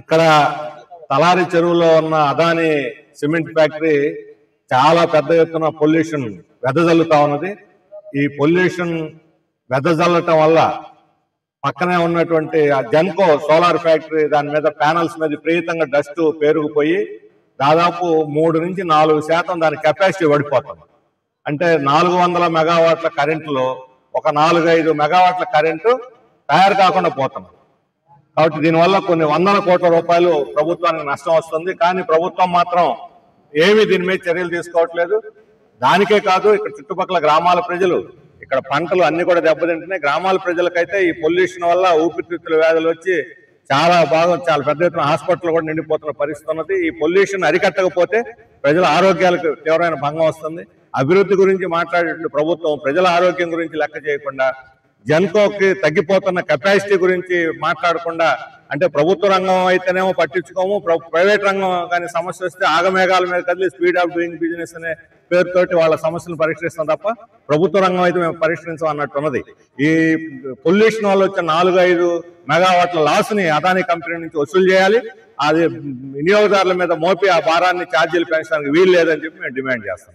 ఇక్కడ తలారి చెరువులో ఉన్న అదాని సిమెంట్ ఫ్యాక్టరీ చాలా పెద్ద ఎత్తున పొల్యూషన్ వెదజల్లుతా ఉన్నది. ఈ పొల్యూషన్ వెదజల్లటం వల్ల పక్కనే ఉన్నటువంటి ఆ జెన్కో సోలార్ ఫ్యాక్టరీ దాని మీద ప్యానల్స్ మీద విపరీతంగా డస్ట్ పేరుకుపోయి దాదాపు 3 నుంచి 4% దాని కెపాసిటీ పడిపోతుంది. అంటే 400 మెగావాట్ల కరెంటులో ఒక 4-5 మెగావాట్ల కరెంటు తయారు కాకుండా పోతుంది. కాబట్టి దీనివల్ల కొన్ని వందల కోట్ల రూపాయలు ప్రభుత్వానికి నష్టం వస్తుంది. కానీ ప్రభుత్వం మాత్రం ఏమీ దీని మీద చర్యలు తీసుకోవట్లేదు. దానికే కాదు, ఇక్కడ చుట్టుపక్కల గ్రామాల ప్రజలు, ఇక్కడ పంటలు అన్ని కూడా దెబ్బతింటున్నాయి. గ్రామాల ప్రజలకైతే ఈ పొల్యూషన్ వల్ల ఊపిరితిత్తుల వ్యాధులు వచ్చి చాలా పెద్ద ఎత్తున హాస్పిటల్ కూడా నిండిపోతున్న పరిస్థితి ఉన్నది. ఈ పొల్యూషన్ అరికట్టకపోతే ప్రజల ఆరోగ్యాలకు తీవ్రమైన భంగం వస్తుంది. అభివృద్ధి గురించి మాట్లాడే ప్రభుత్వం ప్రజల ఆరోగ్యం గురించి లెక్క చేయకుండా, జెన్కోకి తగ్గిపోతున్న కెపాసిటీ గురించి మాట్లాడకుండా, అంటే ప్రభుత్వ రంగం అయితేనేమో పట్టించుకోము, ప్రైవేట్ రంగం కానీ సమస్య వస్తే ఆగమేఘాల మీద కదిలి స్పీడ్ ఆఫ్ డూయింగ్ బిజినెస్ అనే పేరుతోటి వాళ్ళ సమస్యలను పరిష్కరిస్తాం తప్ప ప్రభుత్వ రంగం అయితే మేము పరిష్కరించాం అన్నట్టున్నది. ఈ పొల్యూషన్ వల్ల వచ్చిన 4-5 మెగావాట్ల లాస్ ని అదాని కంపెనీ నుంచి వసూలు చేయాలి. అది వినియోగదారుల మీద మోపి ఆ భారాన్ని ఛార్జీలు పెంచడానికి వీలు లేదని చెప్పి మేము డిమాండ్ చేస్తాం.